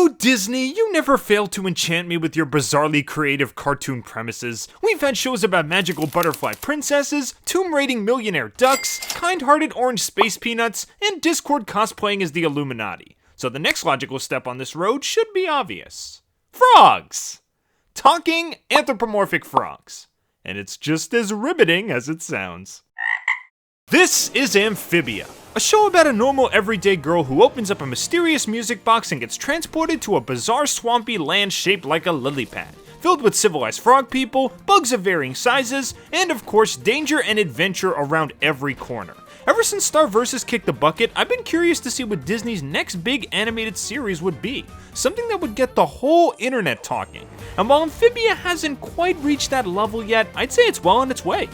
Oh, Disney, you never fail to enchant me with your bizarrely creative cartoon premises. We've had shows about magical butterfly princesses, tomb-raiding millionaire ducks, kind-hearted orange space peanuts, and Discord cosplaying as the Illuminati. So the next logical step on this road should be obvious. Frogs! Talking anthropomorphic frogs. And it's just as riveting as it sounds. This is Amphibia, a show about a normal everyday girl who opens up a mysterious music box and gets transported to a bizarre swampy land shaped like a lily pad, filled with civilized frog people, bugs of varying sizes, and of course danger and adventure around every corner. Ever since Star vs. Kick the Bucket, I've been curious to see what Disney's next big animated series would be, something that would get the whole internet talking. And while Amphibia hasn't quite reached that level yet, I'd say it's well on its way.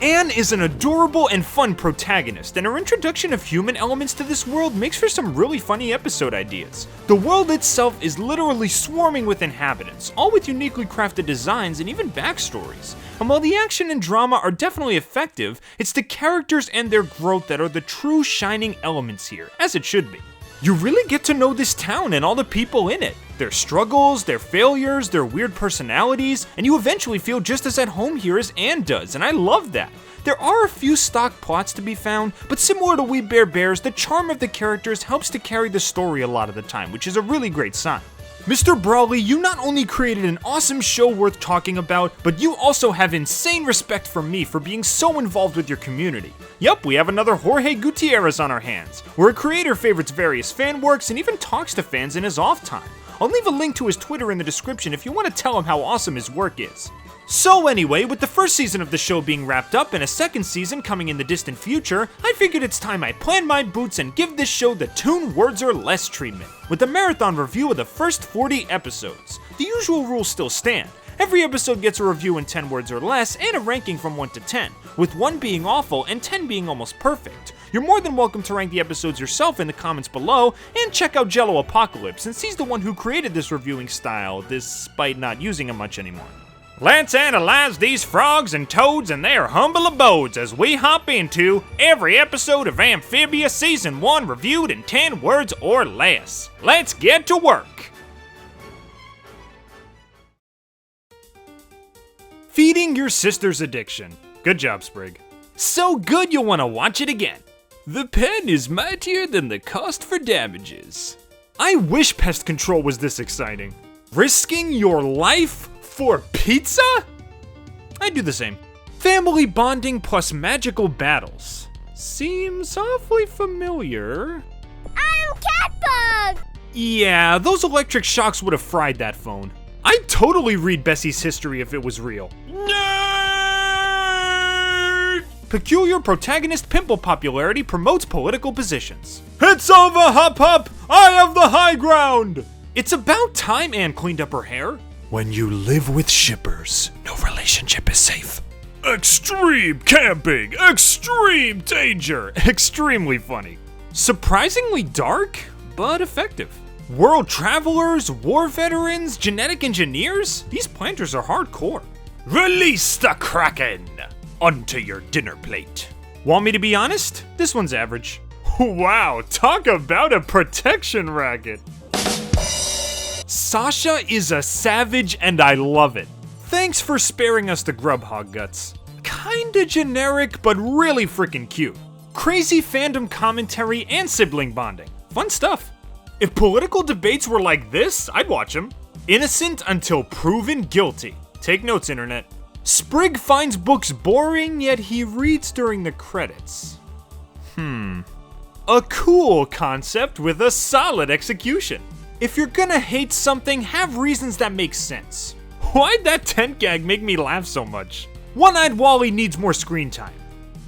Anne is an adorable and fun protagonist, and her introduction of human elements to this world makes for some really funny episode ideas. The world itself is literally swarming with inhabitants, all with uniquely crafted designs and even backstories. And while the action and drama are definitely effective, it's the characters and their growth that are the true shining elements here, as it should be. You really get to know this town and all the people in it, their struggles, their failures, their weird personalities, and you eventually feel just as at home here as Anne does, and I love that. There are a few stock plots to be found, but similar to We Bare Bears, the charm of the characters helps to carry the story a lot of the time, which is a really great sign. Mr. Brawley, you not only created an awesome show worth talking about, but you also have insane respect from me for being so involved with your community. Yup, we have another Jorge Gutierrez on our hands, where a creator favorites various fan works and even talks to fans in his off time. I'll leave a link to his Twitter in the description if you want to tell him how awesome his work is. So anyway, with the first season of the show being wrapped up and a second season coming in the distant future, I figured it's time I plan my boots and give this show the tune words or less treatment, with a marathon review of the first 40 episodes. The usual rules still stand. Every episode gets a review in 10 words or less and a ranking from 1 to 10, with 1 being awful and 10 being almost perfect. You're more than welcome to rank the episodes yourself in the comments below, and check out Jello Apocalypse, since he's the one who created this reviewing style, despite not using it much anymore. Let's analyze these frogs and toads and their humble abodes as we hop into every episode of Amphibia Season 1 reviewed in 10 words or less. Let's get to work! Feeding your sister's addiction. Good job, Sprig. So good you'll want to watch it again. The pen is mightier than the cost for damages. I wish pest control was this exciting. Risking your life for pizza? I do the same. Family bonding plus magical battles. Seems awfully familiar. I'm Catbug! Yeah, those electric shocks would have fried that phone. I'd totally read Bessie's history if it was real. Nerd! Peculiar protagonist pimple popularity promotes political positions. It's over, Hop Hop! I have the high ground! It's about time Anne cleaned up her hair. When you live with shippers, no relationship is safe. Extreme camping, extreme danger, extremely funny. Surprisingly dark, but effective. World travelers, war veterans, genetic engineers? These planters are hardcore. Release the Kraken onto your dinner plate. Want me to be honest? This one's average. Wow, talk about a protection racket. Sasha is a savage and I love it. Thanks for sparing us the Grubhog guts. Kinda generic, but really freaking cute. Crazy fandom commentary and sibling bonding. Fun stuff. If political debates were like this, I'd watch them. Innocent until proven guilty. Take notes, internet. Sprig finds books boring, yet he reads during the credits. A cool concept with a solid execution. If you're gonna hate something, have reasons that make sense. Why'd that tent gag make me laugh so much? One-Eyed Wally needs more screen time.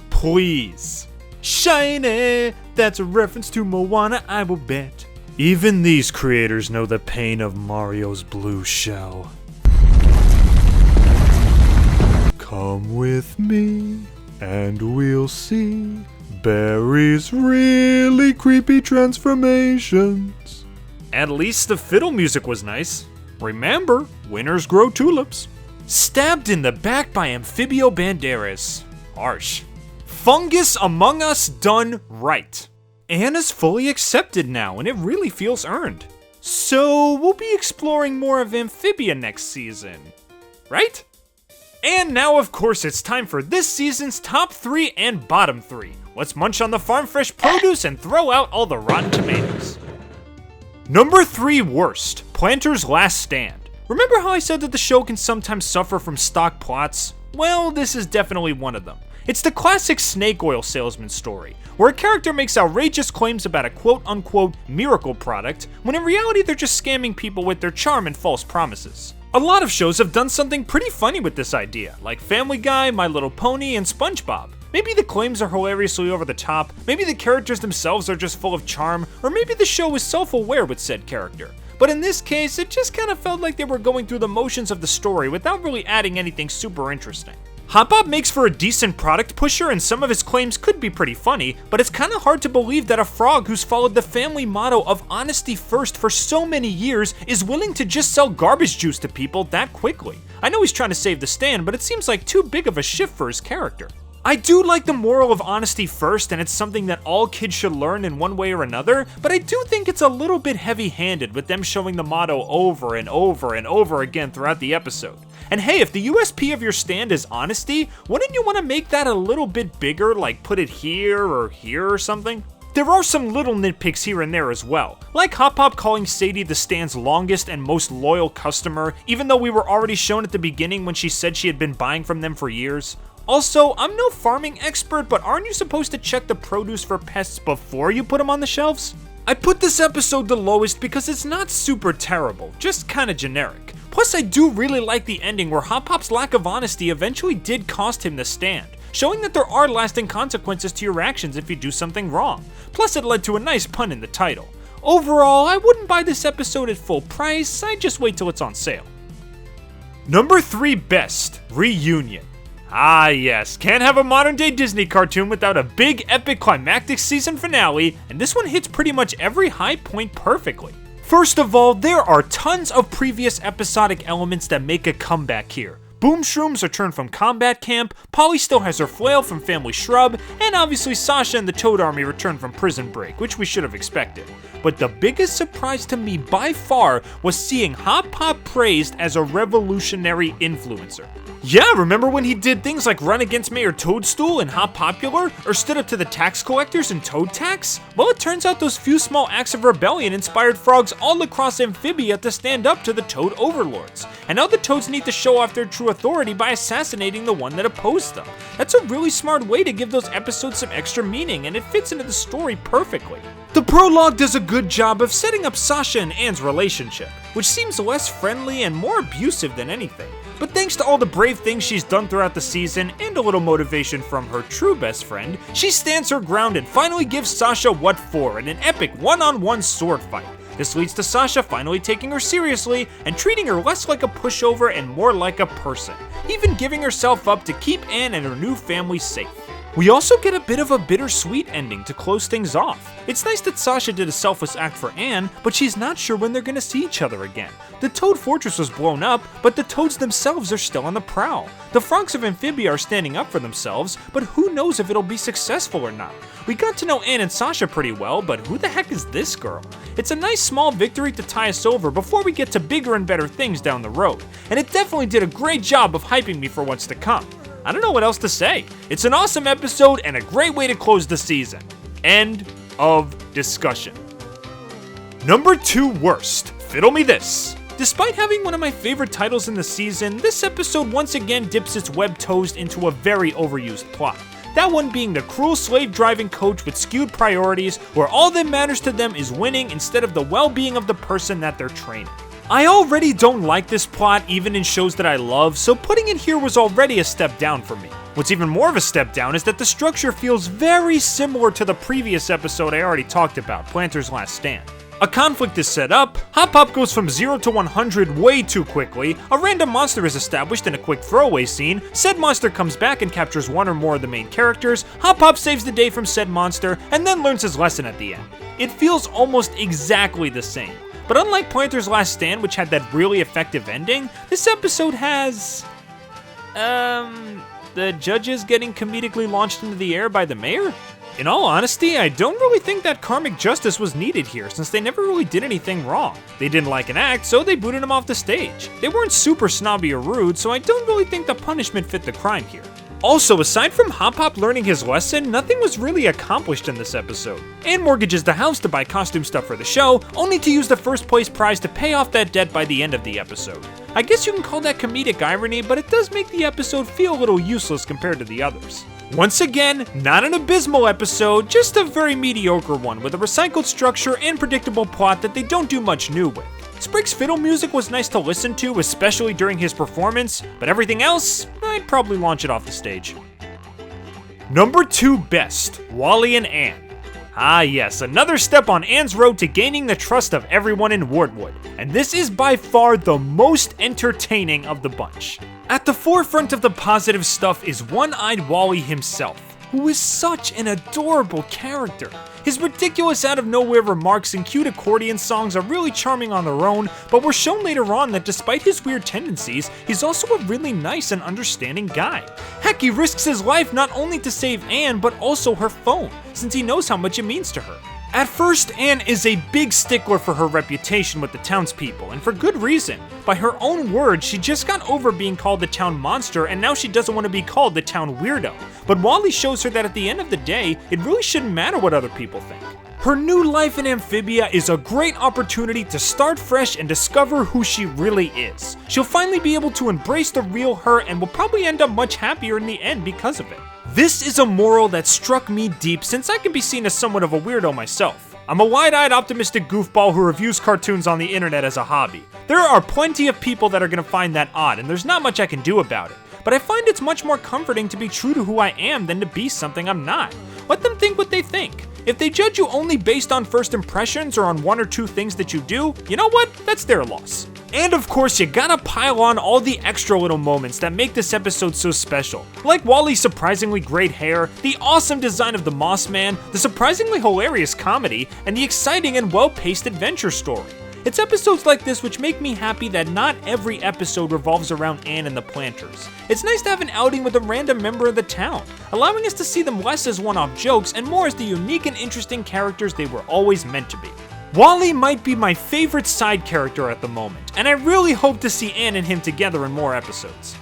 Please. Shiny! That's a reference to Moana, I will bet. Even these creators know the pain of Mario's blue shell. Come with me, and we'll see Barry's really creepy transformations. At least the fiddle music was nice. Remember, winners grow tulips. Stabbed in the back by Amphibio Banderas. Harsh. Fungus Among Us done right. Anna's fully accepted now, and it really feels earned. So we'll be exploring more of Amphibia next season, right? And now, of course, it's time for this season's top 3 and bottom 3. Let's munch on the farm fresh produce and throw out all the rotten tomatoes. Number 3 worst, Planter's Last Stand. Remember how I said that the show can sometimes suffer from stock plots? Well, this is definitely one of them. It's the classic snake oil salesman story, where a character makes outrageous claims about a quote-unquote miracle product, when in reality they're just scamming people with their charm and false promises. A lot of shows have done something pretty funny with this idea, like Family Guy, My Little Pony, and SpongeBob. Maybe the claims are hilariously over the top, maybe the characters themselves are just full of charm, or maybe the show is self-aware with said character. But in this case, it just kind of felt like they were going through the motions of the story without really adding anything super interesting. Hop Pop makes for a decent product pusher and some of his claims could be pretty funny, but it's kinda hard to believe that a frog who's followed the family motto of honesty first for so many years is willing to just sell garbage juice to people that quickly. I know he's trying to save the stand, but it seems like too big of a shift for his character. I do like the moral of honesty first, and it's something that all kids should learn in one way or another, but I do think it's a little bit heavy-handed with them showing the motto over and over and over again throughout the episode. And hey, if the USP of your stand is honesty, wouldn't you want to make that a little bit bigger, like put it here or something? There are some little nitpicks here and there as well, like Hop Pop calling Sadie the stand's longest and most loyal customer, even though we were already shown at the beginning when she said she had been buying from them for years. Also, I'm no farming expert, but aren't you supposed to check the produce for pests before you put them on the shelves? I put this episode the lowest because it's not super terrible, just kinda generic. Plus, I do really like the ending where Hop Pop's lack of honesty eventually did cost him the stand, showing that there are lasting consequences to your actions if you do something wrong. Plus, it led to a nice pun in the title. Overall, I wouldn't buy this episode at full price, I'd just wait till it's on sale. Number 3 best, Reunion. Ah yes, can't have a modern day Disney cartoon without a big epic climactic season finale, and this one hits pretty much every high point perfectly. First of all, there are tons of previous episodic elements that make a comeback here. Boom Shrooms return from combat camp, Polly still has her flail from Family Shrub, and obviously Sasha and the Toad Army return from Prison Break, which we should have expected. But the biggest surprise to me by far was seeing Hop Pop praised as a revolutionary influencer. Yeah, remember when he did things like run against Mayor Toadstool in Hop Popular, or stood up to the tax collectors in Toad Tax? Well, it turns out those few small acts of rebellion inspired frogs all across Amphibia to stand up to the Toad overlords. And now the Toads need to show off their true authority by assassinating the one that opposed them. That's a really smart way to give those episodes some extra meaning, and it fits into the story perfectly. The prologue does a good job of setting up Sasha and Anne's relationship, which seems less friendly and more abusive than anything. But thanks to all the brave things she's done throughout the season and a little motivation from her true best friend, she stands her ground and finally gives Sasha what for in an epic one-on-one sword fight. This leads to Sasha finally taking her seriously and treating her less like a pushover and more like a person, even giving herself up to keep Anne and her new family safe. We also get a bit of a bittersweet ending to close things off. It's nice that Sasha did a selfless act for Anne, but she's not sure when they're gonna see each other again. The Toad Fortress was blown up, but the Toads themselves are still on the prowl. The frogs of Amphibia are standing up for themselves, but who knows if it'll be successful or not. We got to know Anne and Sasha pretty well, but who the heck is this girl? It's a nice small victory to tie us over before we get to bigger and better things down the road, and it definitely did a great job of hyping me for what's to come. I don't know what else to say. It's an awesome episode and a great way to close the season. End of discussion. Number 2 worst, Fiddle Me This. Despite having one of my favorite titles in the season, this episode once again dips its webbed toes into a very overused plot. That one being the cruel slave-driving coach with skewed priorities, where all that matters to them is winning instead of the well-being of the person that they're training. I already don't like this plot even in shows that I love, so putting it here was already a step down for me. What's even more of a step down is that the structure feels very similar to the previous episode I already talked about, Planter's Last Stand. A conflict is set up, Hop Pop goes from 0 to 100 way too quickly, a random monster is established in a quick throwaway scene, said monster comes back and captures one or more of the main characters, Hop Pop saves the day from said monster, and then learns his lesson at the end. It feels almost exactly the same. But unlike Planter's Last Stand, which had that really effective ending, this episode has... the judges getting comedically launched into the air by the mayor? In all honesty, I don't really think that karmic justice was needed here, since they never really did anything wrong. They didn't like an act, so they booted him off the stage. They weren't super snobby or rude, so I don't really think the punishment fit the crime here. Also, aside from Hop Hop learning his lesson, nothing was really accomplished in this episode. Anne mortgages the house to buy costume stuff for the show, only to use the first place prize to pay off that debt by the end of the episode. I guess you can call that comedic irony, but it does make the episode feel a little useless compared to the others. Once again, not an abysmal episode, just a very mediocre one with a recycled structure and predictable plot that they don't do much new with. Sprig's fiddle music was nice to listen to, especially during his performance, but everything else, I'd probably launch it off the stage. Number 2 best, Wally and Anne. Ah yes, another step on Anne's road to gaining the trust of everyone in Wardwood, and this is by far the most entertaining of the bunch. At the forefront of the positive stuff is One-Eyed Wally himself, who is such an adorable character. His ridiculous out-of-nowhere remarks and cute accordion songs are really charming on their own, but we're shown later on that despite his weird tendencies, he's also a really nice and understanding guy. Heck, he risks his life not only to save Anne, but also her phone, since he knows how much it means to her. At first, Anne is a big stickler for her reputation with the townspeople, and for good reason. By her own words, she just got over being called the town monster, and now she doesn't want to be called the town weirdo. But Wally shows her that at the end of the day, it really shouldn't matter what other people think. Her new life in Amphibia is a great opportunity to start fresh and discover who she really is. She'll finally be able to embrace the real her and will probably end up much happier in the end because of it. This is a moral that struck me deep since I can be seen as somewhat of a weirdo myself. I'm a wide-eyed optimistic goofball who reviews cartoons on the internet as a hobby. There are plenty of people that are going to find that odd, and there's not much I can do about it. But I find it's much more comforting to be true to who I am than to be something I'm not. Let them think what they think. If they judge you only based on first impressions or on one or two things that you do, you know what? That's their loss. And of course, you gotta pile on all the extra little moments that make this episode so special. Like Wally's surprisingly great hair, the awesome design of the Moss Man, the surprisingly hilarious comedy, and the exciting and well-paced adventure story. It's episodes like this which make me happy that not every episode revolves around Anne and the Planters. It's nice to have an outing with a random member of the town, allowing us to see them less as one-off jokes and more as the unique and interesting characters they were always meant to be. Wally might be my favorite side character at the moment, and I really hope to see Anne and him together in more episodes.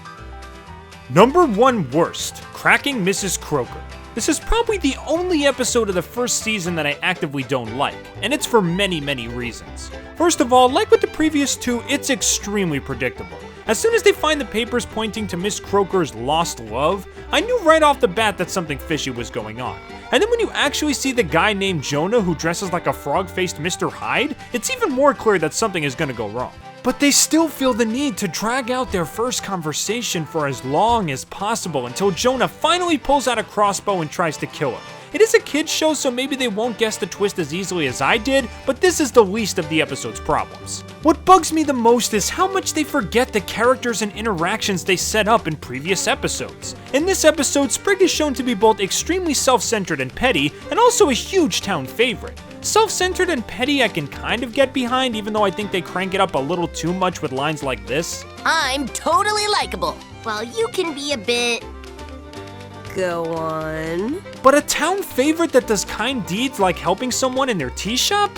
Number 1 worst, Cracking Mrs. Croker. This is probably the only episode of the first season that I actively don't like, and it's for many reasons. First of all, like with the previous two, it's extremely predictable. As soon as they find the papers pointing to Miss Croker's lost love, I knew right off the bat that something fishy was going on. And then when you actually see the guy named Jonah who dresses like a frog-faced Mr. Hyde, it's even more clear that something is gonna go wrong. But they still feel the need to drag out their first conversation for as long as possible until Jonah finally pulls out a crossbow and tries to kill her. It is a kid's show, so maybe they won't guess the twist as easily as I did, but this is the least of the episode's problems. What bugs me the most is how much they forget the characters and interactions they set up in previous episodes. In this episode, Sprig is shown to be both extremely self-centered and petty, and also a huge town favorite. Self-centered and petty I can kind of get behind, even though I think they crank it up a little too much with lines like this. I'm totally likable. Well, you can be a bit... Go on. But a town favorite that does kind deeds like helping someone in their tea shop?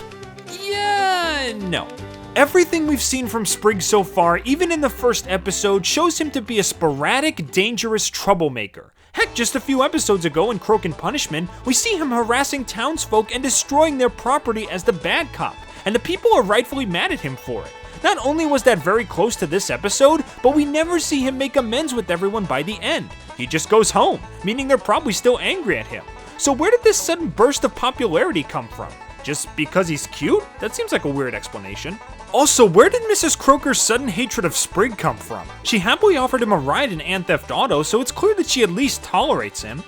Yeah, no. Everything we've seen from Sprig so far, even in the first episode, shows him to be a sporadic, dangerous troublemaker. Heck, just a few episodes ago in Croak and Punishment, we see him harassing townsfolk and destroying their property as the bad cop, and the people are rightfully mad at him for it. Not only was that very close to this episode, but we never see him make amends with everyone by the end. He just goes home, meaning they're probably still angry at him. So where did this sudden burst of popularity come from? Just because he's cute? That seems like a weird explanation. Also, where did Mrs. Croker's sudden hatred of Sprig come from? She happily offered him a ride in Ant Theft Auto, so it's clear that she at least tolerates him.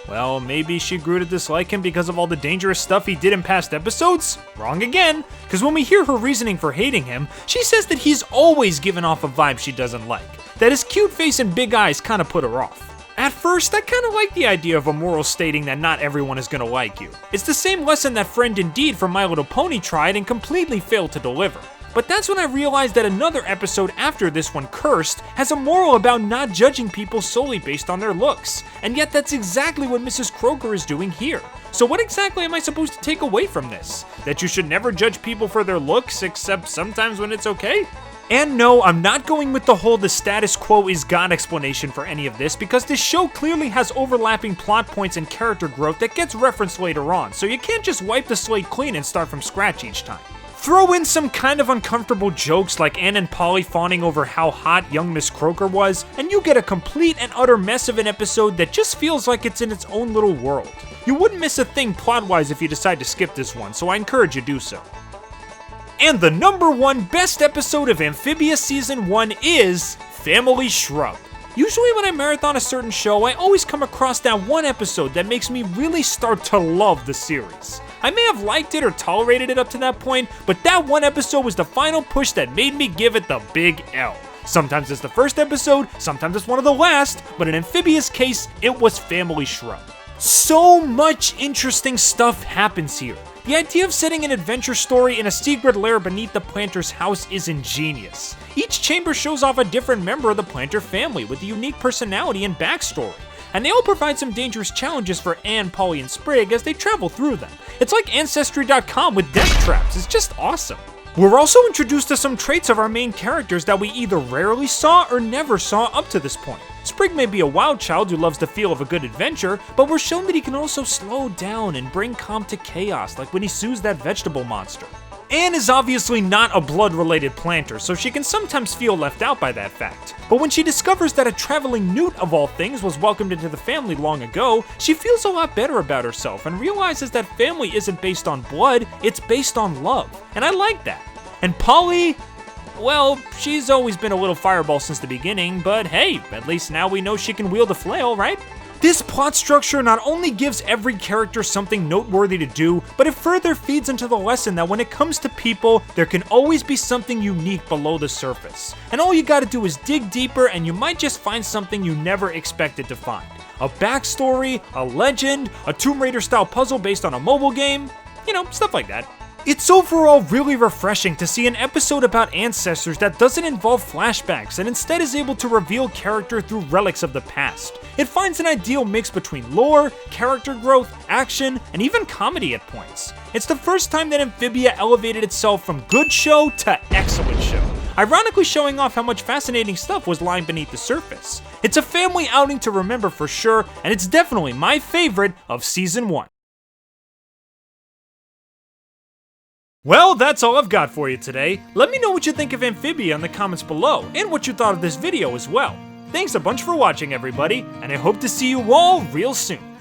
Well, maybe she grew to dislike him because of all the dangerous stuff he did in past episodes? Wrong again, because when we hear her reasoning for hating him, she says that he's always given off a vibe she doesn't like, that his cute face and big eyes kinda put her off. At first, I kinda like the idea of a moral stating that not everyone is gonna like you. It's the same lesson that Friend Indeed from My Little Pony tried and completely failed to deliver. But that's when I realized that another episode after this one, Cursed, has a moral about not judging people solely based on their looks. And yet that's exactly what Mrs. Croker is doing here. So what exactly am I supposed to take away from this? That you should never judge people for their looks, except sometimes when it's okay? And no, I'm not going with the whole the status quo is God explanation for any of this, because this show clearly has overlapping plot points and character growth that gets referenced later on, so you can't just wipe the slate clean and start from scratch each time. Throw in some kind of uncomfortable jokes like Anne and Polly fawning over how hot young Miss Croker was, and you get a complete and utter mess of an episode that just feels like it's in its own little world. You wouldn't miss a thing plot-wise if you decide to skip this one, so I encourage you to do so. And the #1 best episode of Amphibia Season 1 is Family Shrub. Usually when I marathon a certain show, I always come across that one episode that makes me really start to love the series. I may have liked it or tolerated it up to that point, but that one episode was the final push that made me give it the big L. Sometimes it's the first episode, sometimes it's one of the last, but in Amphibia's case, it was Family Shrub. So much interesting stuff happens here. The idea of setting an adventure story in a secret lair beneath the planter's house is ingenious. Each chamber shows off a different member of the planter family with a unique personality and backstory, and they all provide some dangerous challenges for Anne, Polly, and Sprig as they travel through them. It's like Ancestry.com with death traps, it's just awesome. We're also introduced to some traits of our main characters that we either rarely saw or never saw up to this point. Sprig may be a wild child who loves the feel of a good adventure, but we're shown that he can also slow down and bring calm to chaos, like when he soothes that vegetable monster. Anne is obviously not a blood-related planter, so she can sometimes feel left out by that fact. But when she discovers that a traveling newt of all things was welcomed into the family long ago, she feels a lot better about herself and realizes that family isn't based on blood, it's based on love. And I like that. And Polly, well, she's always been a little fireball since the beginning, but hey, at least now we know she can wield a flail, right? This plot structure not only gives every character something noteworthy to do, but it further feeds into the lesson that when it comes to people, there can always be something unique below the surface. And all you gotta do is dig deeper and you might just find something you never expected to find. A backstory, a legend, a Tomb Raider style puzzle based on a mobile game, you know, stuff like that. It's overall really refreshing to see an episode about ancestors that doesn't involve flashbacks and instead is able to reveal character through relics of the past. It finds an ideal mix between lore, character growth, action, and even comedy at points. It's the first time that Amphibia elevated itself from good show to excellent show, ironically showing off how much fascinating stuff was lying beneath the surface. It's a family outing to remember for sure, and it's definitely my favorite of Season 1. Well, that's all I've got for you today. Let me know what you think of Amphibia in the comments below, and what you thought of this video as well. Thanks a bunch for watching, everybody, and I hope to see you all real soon.